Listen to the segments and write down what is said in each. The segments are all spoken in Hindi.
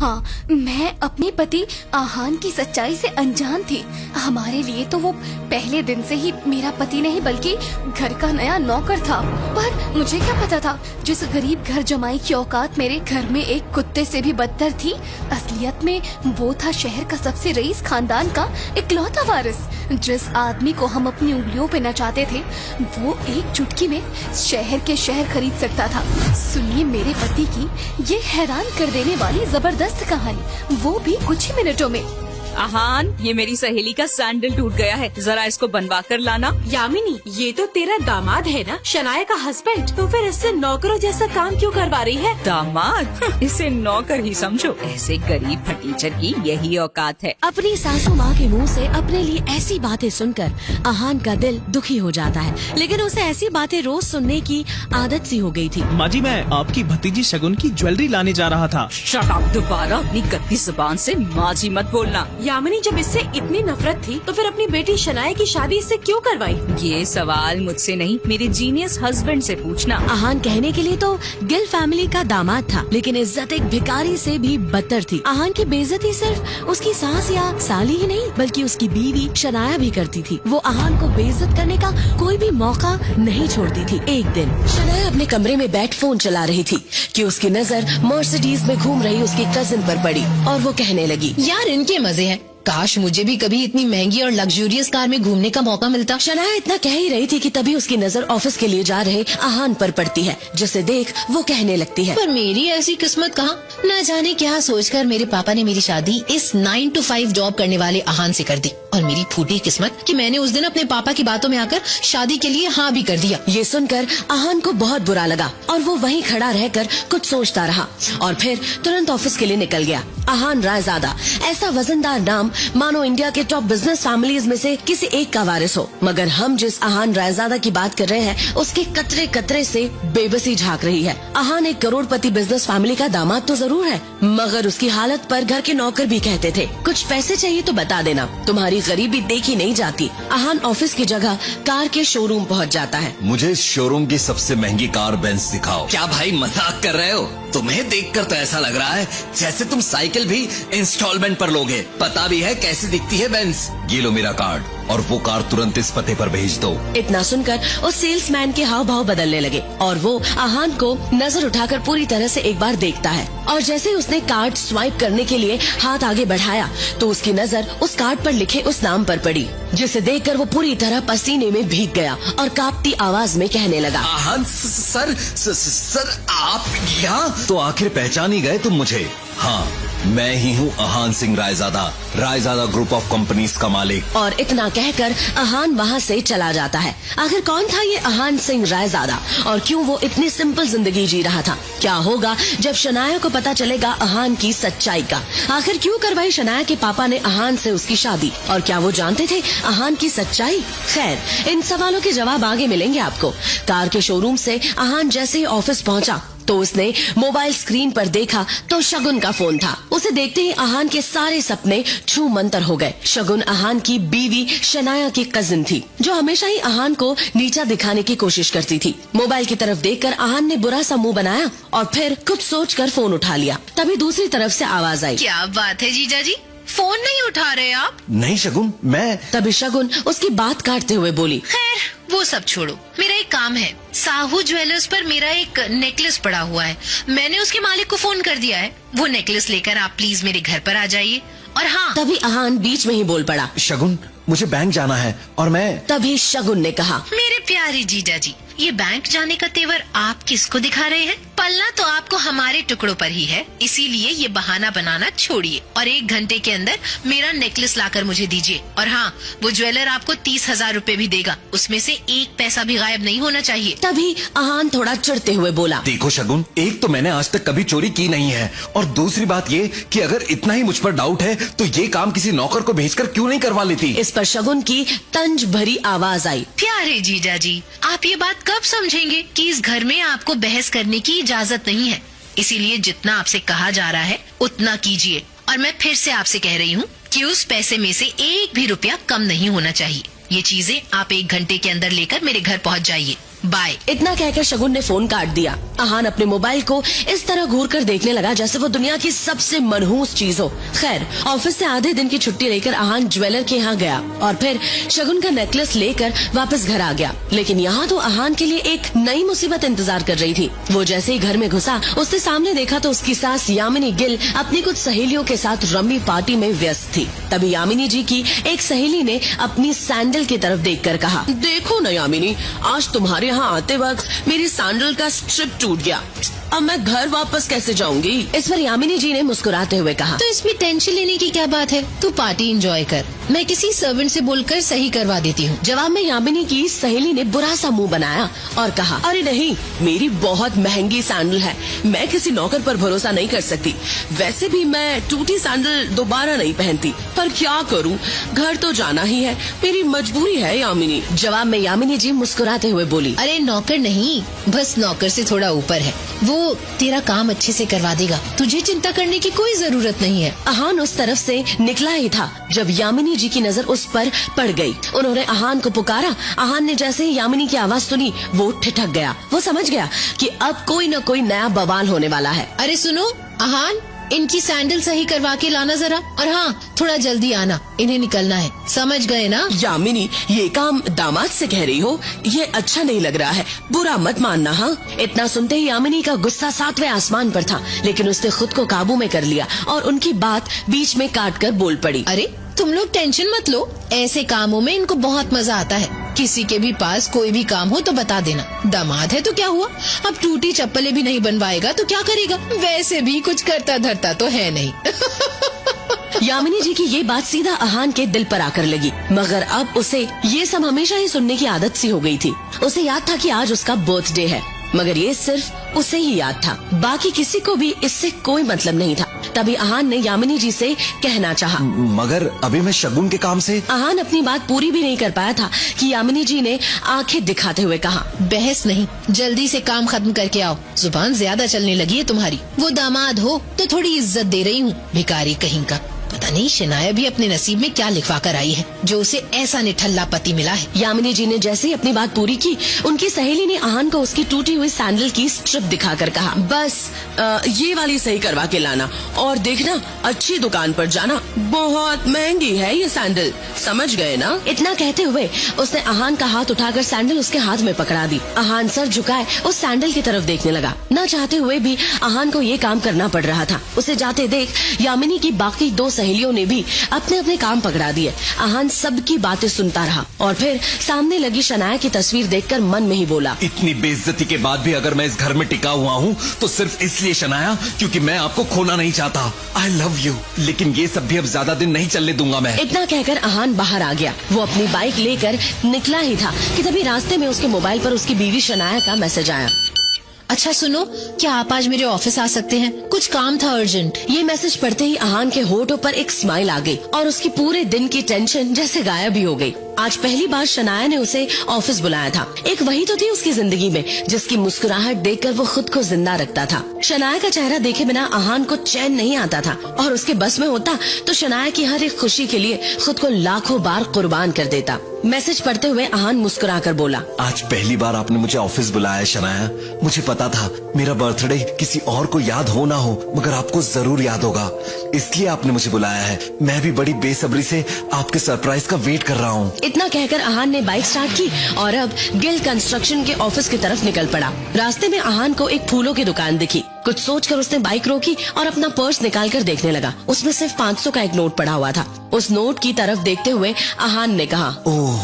हाँ, मैं अपने पति आहान की सच्चाई से अनजान थी। हमारे लिए तो वो पहले दिन से ही मेरा पति नहीं बल्कि घर का नया नौकर था। पर मुझे क्या पता था जिस गरीब घर जमाई की औकात मेरे घर में एक कुत्ते से भी बदतर थी, असलियत में वो था शहर का सबसे रईस खानदान का इकलौता वारिस। जिस आदमी को हम अपनी उंगलियों पे नचाते थे वो एक चुटकी में शहर के शहर खरीद सकता था। सुनिए मेरे पति की ये हैरान कर देने वाली जबरदस्त कहानी, वो भी कुछ ही मिनटों में। आहान, ये मेरी सहेली का सैंडल टूट गया है, जरा इसको बनवा कर लाना। यामिनी, ये तो तेरा दामाद है ना, शनाया का हस्बैंड, तो फिर इससे नौकरों जैसा काम क्यों करवा रही है? दामाद? इसे नौकर ही समझो, ऐसे गरीब फटीचर की यही औकात है। अपनी सासू माँ के मुंह से अपने लिए ऐसी बातें सुनकर आहान का दिल दुखी हो जाता है, लेकिन उसे ऐसी बातें रोज सुनने की आदत सी हो गई थी। माँ जी, मैं आपकी भतीजी शगुन की ज्वेलरी लाने जा रहा था। शट अप, दोबारा अपनी गंदी जुबान से माँ जी मत बोलना। यामिनी, जब इससे इतनी नफरत थी तो फिर अपनी बेटी शनाया की शादी इससे क्यों करवाई? ये सवाल मुझसे नहीं, मेरे जीनियस हस्बैंड से पूछना। आहान कहने के लिए तो गिल फैमिली का दामाद था, लेकिन इज्जत एक भिखारी से भी बदतर थी। आहान की बेइज्जती सिर्फ उसकी सास या साली ही नहीं बल्कि उसकी बीवी शनाया भी करती थी। वो आहान को बेइज्जत करने का कोई भी मौका नहीं छोड़ती थी। एक दिन शनाया अपने कमरे में बैठ फोन चला रही थी कि उसकी नजर मर्सिडीज में घूम रही उसकी कजिन पर पड़ी और वो कहने लगी, यार इनके मजे हैं, काश मुझे भी कभी इतनी महंगी और लग्जूरियस कार में घूमने का मौका मिलता। शनाया इतना कह ही रही थी कि तभी उसकी नजर ऑफिस के लिए जा रहे आहान पर पड़ती है, जिसे देख वो कहने लगती है, पर मेरी ऐसी किस्मत कहाँ, न जाने क्या सोचकर मेरे पापा ने मेरी शादी इस 9 to 5 जॉब करने वाले आहान से कर दी, और मेरी फूटी किस्मत कि मैंने उस दिन अपने पापा की बातों में आकर शादी के लिए हाँ भी कर दिया। ये सुनकर आहान को बहुत बुरा लगा और वो वहीं खड़ा रहकर कुछ सोचता रहा और फिर तुरंत ऑफिस के लिए निकल गया। आहान रायजादा ऐसा वजनदार नाम मानो इंडिया के टॉप बिजनेस फैमिलीज में से किसी एक का वारिस हो, मगर हम जिस आहान रायजादा की बात कर रहे हैं उसके कतरे कतरे से बेबसी झांक रही है। आहान एक करोड़पति बिजनेस फैमिली का दामाद तो जरूर है, मगर उसकी हालत पर घर के नौकर भी कहते थे, कुछ पैसे चाहिए तो बता देना, तुम्हारी गरीबी देखी नहीं जाती। आहान ऑफिस की जगह कार के शोरूम पहुंच जाता है। मुझे इस शोरूम की सबसे महंगी कार बेंज दिखाओ। क्या भाई मजाक कर रहे हो? तुम्हें देखकर तो ऐसा लग रहा है जैसे तुम साइकिल भी इंस्टॉलमेंट पर लोगे। पता भी है कैसी दिखती है बेंज? ये लो मेरा कार्ड और वो कार तुरंत इस पते पर भेज दो। इतना सुनकर उस सेल्समैन के हाव भाव बदलने लगे और वो आहान को नजर उठाकर पूरी तरह से एक बार देखता है, और जैसे ही उसने कार्ड स्वाइप करने के लिए हाथ आगे बढ़ाया तो उसकी नजर उस कार्ड पर लिखे उस नाम पर पड़ी, जिसे देखकर वो पूरी तरह पसीने में भीग गया और कांपती आवाज में कहने लगा, आहान सर आप यहाँ? तो आखिर पहचान ही गए तुम मुझे। हाँ, मैं ही हूँ Aahan Singh Raizada, Raizada group of companies का मालिक। और इतना कहकर आहान वहाँ से चला जाता है। आखिर कौन था ये आहान सिंह रायजादा और क्यों वो इतनी सिंपल जिंदगी जी रहा था? क्या होगा जब शनाया को पता चलेगा आहान की सच्चाई का? आखिर क्यों करवाई शनाया के पापा ने आहान से उसकी शादी, और क्या वो जानते थे आहान की सच्चाई? खैर, इन सवालों के जवाब आगे मिलेंगे आपको। कार के शोरूम से आहान जैसे ही ऑफिस पहुंचा तो उसने मोबाइल स्क्रीन पर देखा तो शगुन का फोन था। उसे देखते ही आहान के सारे सपने छू मंतर हो गए। शगुन आहान की बीवी शनाया की कजिन थी, जो हमेशा ही आहान को नीचा दिखाने की कोशिश करती थी। मोबाइल की तरफ देखकर आहान ने बुरा सा मुंह बनाया और फिर कुछ सोचकर फोन उठा लिया। तभी दूसरी तरफ से आवाज आई, क्या बात है जीजा जी, फोन नहीं उठा रहे आप? नहीं शगुन, मैं। तभी शगुन उसकी बात काटते हुए बोली, खैर वो सब छोड़ो, मेरा एक काम है। साहू ज्वेलर्स पर मेरा एक नेकलेस पड़ा हुआ है, मैंने उसके मालिक को फोन कर दिया है। वो नेकलेस लेकर आप प्लीज मेरे घर पर आ जाइए। और हाँ, तभी आहान बीच में ही बोल पड़ा, शगुन मुझे बैंक जाना है और मैं। तभी शगुन ने कहा, मेरे प्यारे जीजा जी, ये बैंक जाने का तेवर आप किसको दिखा रहे हैं? पलना तो आपको हमारे टुकड़ों पर ही है, इसीलिए ये बहाना बनाना छोड़िए और 1 घंटे के अंदर मेरा नेकलेस लाकर मुझे दीजिए। और हाँ, वो ज्वेलर आपको 30,000 रूपए भी देगा, उसमें से 1 पैसा भी गायब नहीं होना चाहिए। तभी आहान थोड़ा चिढ़ते हुए बोला, देखो शगुन, एक तो मैंने आज तक कभी चोरी की नहीं है, और दूसरी बात ये कि अगर इतना ही मुझ पर डाउट है तो ये काम किसी नौकर को भेजकर क्यों नहीं करवा लेती? इस पर शगुन की तंज भरी आवाज आई, प्यारे जीजा जी, आप ये बात कब समझेंगे कि इस घर में आपको बहस करने की इजाजत नहीं है, इसीलिए जितना आपसे कहा जा रहा है उतना कीजिए। और मैं फिर से आपसे कह रही हूँ कि उस पैसे में से 1 भी रुपया कम नहीं होना चाहिए। ये चीजें आप 1 घंटे के अंदर लेकर मेरे घर पहुँच जाइए। बाय। इतना कहकर शगुन ने फोन काट दिया। अहान अपने मोबाइल को इस तरह घूर कर देखने लगा जैसे वो दुनिया की सबसे मनहूस चीज हो। खैर, ऑफिस से आधे दिन की छुट्टी लेकर अहान ज्वेलर के यहाँ गया और फिर शगुन का नेकलेस लेकर वापस घर आ गया। लेकिन यहाँ तो अहान के लिए एक नई मुसीबत इंतजार कर रही थी। वो जैसे ही घर में घुसा, उसने सामने देखा तो उसकी सास यामिनी गिल अपनी कुछ सहेलियों के साथ रम्मी पार्टी में व्यस्त थी। तभी यामिनी जी की एक सहेली ने अपनी सैंडल की तरफ देखकर कहा, देखो न यामिनी, आज तुम्हारे यहाँ आते वक्त मेरी सैंडल का स्ट्रिप टूट गया। अब मैं घर वापस कैसे जाऊंगी? इस पर यामिनी जी ने मुस्कुराते हुए कहा, तो इसमें टेंशन लेने की क्या बात है, तू पार्टी एंजॉय कर, मैं किसी सर्वेंट से बोलकर सही करवा देती हूँ। जवाब में यामिनी की सहेली ने बुरा सा मुंह बनाया और कहा, अरे नहीं, मेरी बहुत महंगी सैंडल है, मैं किसी नौकर पर भरोसा नहीं कर सकती। वैसे भी मैं टूटी सैंडल दोबारा नहीं पहनती, पर क्या करूँ, घर तो जाना ही है, मेरी मजबूरी है यामिनी। जवाब में यामिनी जी मुस्कुराते हुए बोली, अरे नौकर नहीं, बस नौकर से थोड़ा ऊपर है, वो तेरा काम अच्छे से करवा देगा, तुझे चिंता करने की कोई जरूरत नहीं है। अहान उस तरफ से निकला ही था जब यामिनी जी की नजर उस पर पड़ गई। उन्होंने अहान को पुकारा। अहान ने जैसे ही यामिनी की आवाज सुनी, वो ठिठक गया। वो समझ गया कि अब कोई न कोई नया बवाल होने वाला है। अरे सुनो अहान, इनकी सैंडल सही करवा के लाना जरा, और हाँ थोड़ा जल्दी आना, इन्हें निकलना है, समझ गए ना? यामिनी, ये काम दामाद से कह रही हो, ये अच्छा नहीं लग रहा है, बुरा मत मानना। हाँ, इतना सुनते ही यामिनी का गुस्सा 7वें आसमान पर था, लेकिन उसने खुद को काबू में कर लिया और उनकी बात बीच में काट कर बोल पड़ी, अरे तुम लोग टेंशन मत लो, ऐसे कामों में इनको बहुत मजा आता है। किसी के भी पास कोई भी काम हो तो बता देना, दामाद है तो क्या हुआ, अब टूटी चप्पलें भी नहीं बनवाएगा तो क्या करेगा, वैसे भी कुछ करता धरता तो है नहीं। यामिनी जी की ये बात सीधा अहान के दिल पर आकर लगी, मगर अब उसे ये सब हमेशा ही सुनने की आदत सी हो गई थी। उसे याद था कि आज उसका बर्थडे है, मगर ये सिर्फ उसे ही याद था, बाकी किसी को भी इससे कोई मतलब नहीं था। तभी अहान ने यामिनी जी से कहना चाहा, मगर अभी मैं शगुन के काम से। अहान अपनी बात पूरी भी नहीं कर पाया था कि यामिनी जी ने आंखें दिखाते हुए कहा, बहस नहीं, जल्दी से काम खत्म करके आओ, जुबान ज्यादा चलने लगी है तुम्हारी। वो दामाद हो तो थोड़ी इज्जत दे रही हूँ, भिखारी कहीं का। पता नहीं शनाया भी अपने नसीब में क्या लिखवा कर आई है जो उसे ऐसा निठल्ला पति मिला है। यामिनी जी ने जैसे ही अपनी बात पूरी की, उनकी सहेली ने अहान को उसकी टूटी हुई सैंडल की स्ट्रिप दिखाकर कहा, बस ये वाली सही करवा के लाना, और देखना अच्छी दुकान पर जाना, बहुत महंगी है ये सैंडल, समझ गए ना? इतना कहते हुए उसने अहान का हाथ उठाकर सैंडल उसके हाथ में पकड़ा दी। अहान सर झुकाए उस सैंडल की तरफ देखने लगा। न चाहते हुए भी अहान को ये काम करना पड़ रहा था। उसे जाते देख यामिनी की बाकी 2 सहेलियों ने भी अपने अपने काम पकड़ा दिए। अहान सबकी बातें सुनता रहा और फिर सामने लगी शनाया की तस्वीर देखकर मन में ही बोला, इतनी बेइज्जती के बाद भी अगर मैं इस घर में टिका हुआ हूँ तो सिर्फ इसलिए शनाया क्योंकि मैं आपको खोना नहीं चाहता। आई लव यू, लेकिन ये सब भी अब ज्यादा दिन नहीं चलने दूंगा मैं। इतना कहकर अहान बाहर आ गया। वो अपनी बाइक लेकर निकला ही था कि तभी रास्ते में उसके मोबाइल पर उसकी बीवी शनाया का मैसेज आया। अच्छा सुनो, क्या आप आज मेरे ऑफिस आ सकते हैं, कुछ काम था अर्जेंट। ये मैसेज पढ़ते ही अहान के होठों पर एक स्माइल आ गई और उसकी पूरे दिन की टेंशन जैसे गायब ही हो गई। आज पहली बार शनाया ने उसे ऑफिस बुलाया था। एक वही तो थी उसकी जिंदगी में जिसकी मुस्कुराहट देखकर वो खुद को जिंदा रखता था। शनाया का चेहरा देखे बिना अहान को चैन नहीं आता था और उसके बस में होता तो शनाया की हर एक खुशी के लिए खुद को लाखों बार कुर्बान कर देता। मैसेज पढ़ते हुए अहान मुस्कुराकर बोला, आज पहली बार आपने मुझे ऑफिस बुलाया शनाया। मुझे पता था मेरा बर्थडे किसी और को याद हो ना हो मगर आपको जरूर याद होगा, इसलिए आपने मुझे बुलाया है। मैं भी बड़ी बेसब्री से आपके सरप्राइज का वेट कर रहा हूँ। इतना कहकर अहान ने बाइक स्टार्ट की और अब गिल कंस्ट्रक्शन के ऑफिस की तरफ निकल पड़ा। रास्ते में अहान को एक फूलों की दुकान दिखी। कुछ सोचकर उसने बाइक रोकी और अपना पर्स निकालकर देखने लगा। उसमें सिर्फ 500 का एक नोट पड़ा हुआ था। उस नोट की तरफ देखते हुए अहान ने कहा, ओह,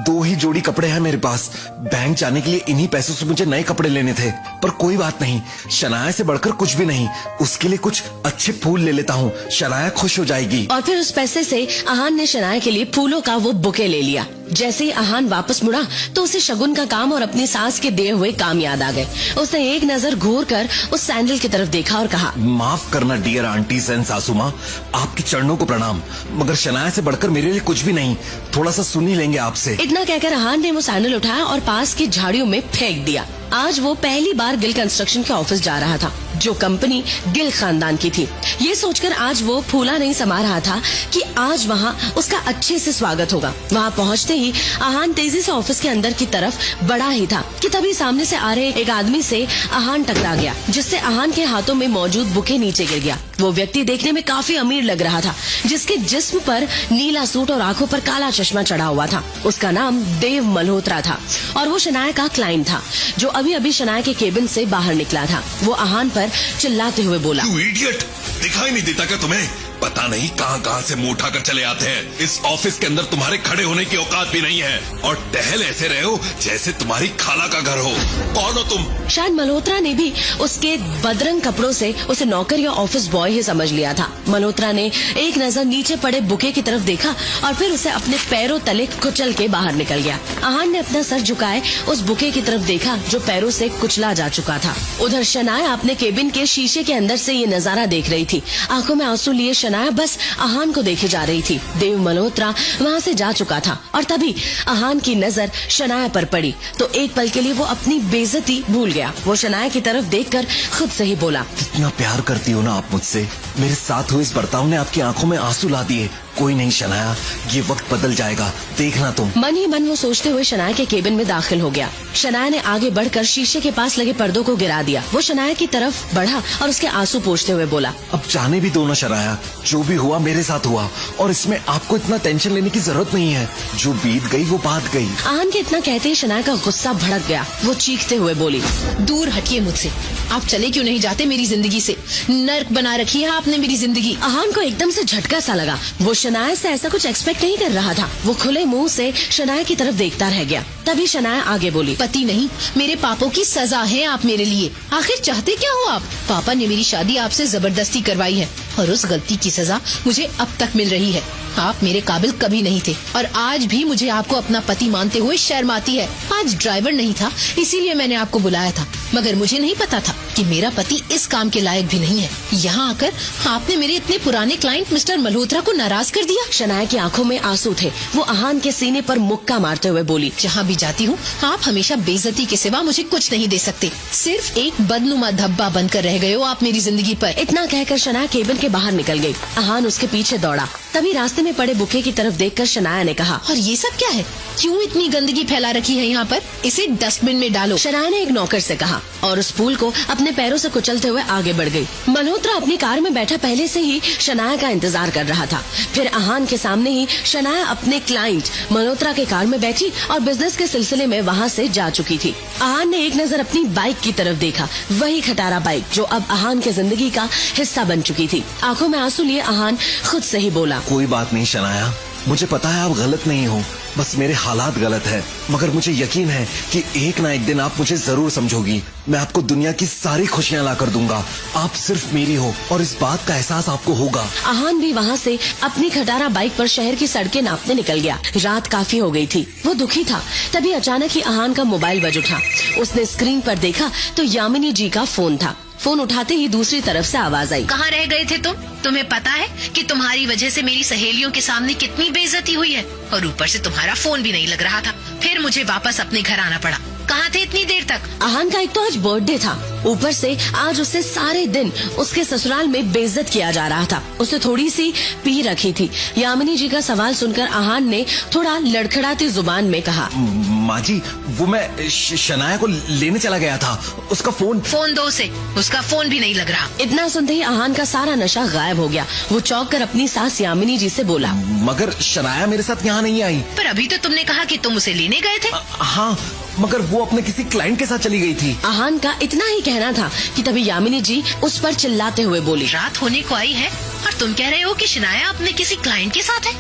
2 ही जोड़ी कपड़े हैं मेरे पास। बैंक जाने के लिए इन्हीं पैसों से मुझे नए कपड़े लेने थे, पर कोई बात नहीं, शनाया से बढ़कर कुछ भी नहीं। उसके लिए कुछ अच्छे फूल ले लेता हूँ, शनाया खुश हो जाएगी। और फिर उस पैसे से अहान ने शनाया के लिए फूलों का वो बुके ले लिया। जैसे ही अहान वापस मुड़ा तो उसे शगुन का काम और अपनी सास के दिए हुए काम याद आ गए। उसने एक नजर घूर कर उस सैंडल की तरफ देखा और कहा, माफ करना डियर आंटी एंड सासू माँ, आपके चरणों को प्रणाम, मगर शनाया से बढ़कर मेरे लिए कुछ भी नहीं। थोड़ा सा सुन ही लेंगे आपसे। इतना कहकर अहान ने वो सैंडल उठाया और पास की झाड़ियों में फेंक दिया। आज वो पहली बार गिल कंस्ट्रक्शन के ऑफिस जा रहा था, जो कंपनी गिल खानदान की थी। ये सोचकर आज वो फूला नहीं समा रहा था कि आज वहाँ उसका अच्छे से स्वागत होगा। वहाँ पहुँचते ही आहान तेजी से ऑफिस के अंदर की तरफ बढ़ा ही था कि तभी सामने से आ रहे एक आदमी से आहान टकरा गया, जिससे आहान के हाथों में मौजूद बुके नीचे गिर गया। वो व्यक्ति देखने में काफी अमीर लग रहा था, जिसके जिस्म पर नीला सूट और आंखों पर काला चश्मा चढ़ा हुआ था। उसका नाम देव मल्होत्रा था और वो शनाया का क्लाइंट था, जो अभी अभी शनाया के केबिन से बाहर निकला था। वो आहान पर चिल्लाते हुए बोला, यू इडियट, दिखाई नहीं देता क्या तुम्हें? पता नहीं कहां से मुंह उठाकर चले आते हैं। इस ऑफिस के अंदर तुम्हारे खड़े होने की औकात भी नहीं है और टहल ऐसे रहे हो जैसे तुम्हारी खाला का घर हो। कौन हो तुम? शायद मल्होत्रा ने भी उसके बदरंग कपड़ों से उसे नौकर या ऑफिस बॉय ही समझ लिया था। मल्होत्रा ने एक नजर नीचे पड़े बुके की तरफ देखा और फिर उसे अपने पैरों तले कुचल के बाहर निकल गया। आहान ने अपना सर झुकाए उस बुके की तरफ देखा जो पैरों से कुचला जा चुका था। उधर शनाया अपने केबिन के शीशे के अंदर से ये नजारा देख रही थी। आंखों में आंसू लिए शनाया बस आहान को देखे जा रही थी। देव मल्होत्रा वहाँ से जा चुका था और तभी आहान की नजर शनाया पर पड़ी तो एक पल के लिए वो अपनी बेइज्जती भूल गया। वो शनाया की तरफ देखकर खुद से ही बोला, कितना प्यार करती हो ना आप मुझसे। मेरे साथ हुए इस बर्ताव ने आपकी आंखों में आंसू ला दिए। कोई नहीं शनाया, ये वक्त बदल जाएगा, देखना तुम। मन ही मन वो सोचते हुए शनाया के केबिन में दाखिल हो गया। शनाया ने आगे बढ़कर शीशे के पास लगे पर्दों को गिरा दिया। वो शनाया की तरफ बढ़ा और उसके आंसू पोंछते हुए बोला, अब जाने भी दो ना शनाया, जो भी हुआ मेरे साथ हुआ और इसमें आपको इतना टेंशन लेने की जरूरत नहीं है। जो बीत गई वो बात गई। आहान के इतना कहते ही शनाया का गुस्सा भड़क गया। वो चीखते हुए बोली, दूर हटिए मुझसे। आप चले क्यों नहीं जाते मेरी जिंदगी से? नर्क बना रखी है आपने मेरी जिंदगी। आहान को एकदम से झटका सा लगा। वो शनाया से ऐसा कुछ एक्सपेक्ट नहीं कर रहा था। वो खुले मुंह से शनाया की तरफ देखता रह गया। तभी शनाया आगे बोली, पति नहीं, मेरे पापों की सजा है आप मेरे लिए। आखिर चाहते क्या हो आप? पापा ने मेरी शादी आपसे जबरदस्ती करवाई है और उस गलती की सजा मुझे अब तक मिल रही है। आप मेरे काबिल कभी नहीं थे और आज भी मुझे आपको अपना पति मानते हुए शर्म आती है। आज ड्राइवर नहीं था इसीलिए मैंने आपको बुलाया था, मगर मुझे नहीं पता था कि मेरा पति इस काम के लायक भी नहीं है। यहाँ आकर आपने मेरे इतने पुराने क्लाइंट मिस्टर मल्होत्रा को नाराज कर दिया। शनाया की आंखों में आंसू थे। वो आहान के सीने पर मुक्का मारते हुए बोली, जहाँ भी जाती हूँ आप हमेशा बेइज्जती के सिवा मुझे कुछ नहीं दे सकते। सिर्फ एक बदनुमा धब्बा बनकर रह गए हो आप मेरी जिंदगी पर। इतना कहकर शनाया केबिन के बाहर निकल गई। आहान उसके पीछे दौड़ा। तभी रास्ते में पड़े बुके की तरफ देखकर शनाया ने कहा, और ये सब क्या है? क्यों इतनी गंदगी फैला रखी है यहाँ पर? इसे डस्टबिन में डालो। शनाया ने एक नौकर से कहा और उस फूल को अपने पैरों से कुचलते हुए आगे बढ़ गई। मल्होत्रा अपनी कार में बैठा पहले से ही शनाया का इंतजार कर रहा था। फिर आहान के सामने ही शनाया अपने क्लाइंट मल्होत्रा के कार में बैठी और बिजनेस के सिलसिले में वहाँ से जा चुकी थी। आहान ने एक नजर अपनी बाइक की तरफ देखा, वही खटारा बाइक जो अब आहान के जिंदगी का हिस्सा बन चुकी थी। आंखों में आंसू लिए आहान खुद से ही बोला, कोई बात नहीं शनाया, मुझे पता है आप गलत नहीं हो, बस मेरे हालात गलत है। मगर मुझे यकीन है कि एक ना एक दिन आप मुझे जरूर समझोगी। मैं आपको दुनिया की सारी खुशियाँ ला कर दूंगा। आप सिर्फ मेरी हो और इस बात का एहसास आपको होगा। आहान भी वहाँ से अपनी खटारा बाइक पर शहर की सड़कें नापने निकल गया। रात काफी हो गई थी। वो दुखी था। तभी अचानक ही आहान का मोबाइल बज उठा। उसने स्क्रीन पर देखा तो यामिनी जी का फोन था। फोन उठाते ही दूसरी तरफ से आवाज आई, कहाँ रह गए थे तुम? तुम्हें पता है कि तुम्हारी वजह से मेरी सहेलियों के सामने कितनी बेइज्जती हुई है और ऊपर से तुम्हारा फोन भी नहीं लग रहा था। फिर मुझे वापस अपने घर आना पड़ा। कहाँ थे इतनी देर तक? आहान का एक तो आज बर्थडे था, ऊपर से आज उसे सारे दिन उसके ससुराल में बेइज्जत किया जा रहा था। उसे थोड़ी सी पी रखी थी। यामिनी जी का सवाल सुनकर आहान ने थोड़ा लड़खड़ाती जुबान में कहा, माँ जी, वो मैं शनाया को लेने चला गया था। उसका फोन दो उसे, उसका फोन भी नहीं लग रहा। इतना सुनते ही आहान का सारा नशा गायब हो गया। वो चौंक कर अपनी सास यामिनी जी से बोला, मगर शनाया मेरे साथ यहाँ नहीं आई। पर अभी तो तुमने कहा कि तुम उसे लेने गए थे। हाँ, मगर वो अपने किसी क्लाइंट के साथ चली गई थी। आहान का इतना ही कहना था कि तभी यामिनी जी उस पर चिल्लाते हुए बोली, रात होने को आई है और तुम कह रहे हो कि शनाया अपने किसी क्लाइंट के साथ है?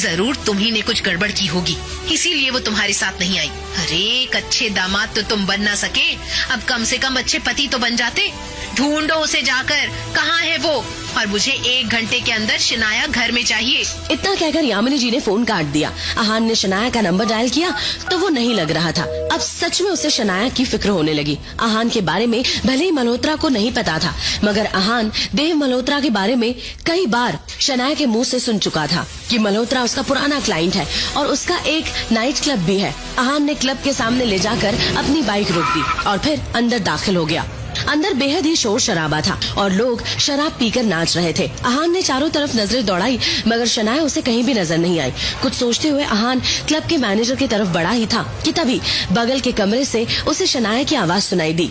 जरूर तुम्ही ने कुछ गड़बड़ की होगी, इसीलिए वो तुम्हारे साथ नहीं आई। अरे एक अच्छे दामाद तो तुम बन ना सके, अब कम से कम अच्छे पति तो बन जाते। ढूंढो उसे जाकर, कहाँ है वो? और मुझे 1 घंटे के अंदर शनाया घर में चाहिए। इतना कहकर यामिनी जी ने फोन काट दिया। आहान ने शनाया का नंबर डायल किया तो वो नहीं लग रहा था। अब सच में उसे शनाया की फिक्र होने लगी। आहान के बारे में भले ही मल्होत्रा को नहीं पता था, मगर आहान देव मल्होत्रा के बारे में कई बार शनाया के मुंह से सुन चुका था कि मल्होत्रा उसका पुराना क्लाइंट है और उसका एक नाइट क्लब भी है। आहान ने क्लब के सामने ले जाकर अपनी बाइक रोक दी और फिर अंदर दाखिल हो गया। अंदर बेहद ही शोर शराबा था और लोग शराब पीकर नाच रहे थे। अहान ने चारों तरफ नजरें दौड़ाई मगर शनाया उसे कहीं भी नजर नहीं आई। कुछ सोचते हुए अहान क्लब के मैनेजर की तरफ बढ़ा ही था कि तभी बगल के कमरे से उसे शनाया की आवाज सुनाई दी।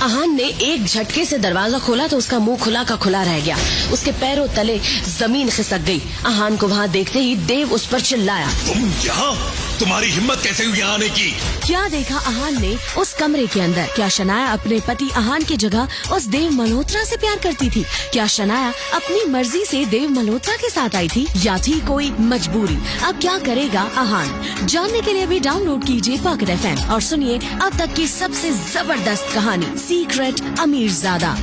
अहान ने एक झटके से दरवाजा खोला तो उसका मुंह खुला का खुला रह गया। उसके पैरों तले जमीन खिसक गई। अहान को वहाँ देखते ही देव उस पर चिल्लाया, तुम यहाँ? तुम्हारी हिम्मत कैसे हुई यहाँ आने की? क्या देखा अहान ने उस कमरे के अंदर? क्या शनाया अपने पति अहान की जगह उस देव मल्होत्रा से प्यार करती थी? क्या शनाया अपनी मर्जी से देव मल्होत्रा के साथ आई थी या थी कोई मजबूरी? अब क्या करेगा अहान? जानने के लिए भी डाउनलोड कीजिए पॉकेट FM और सुनिए अब तक की सबसे जबरदस्त कहानी सीक्रेट अमीरजादा।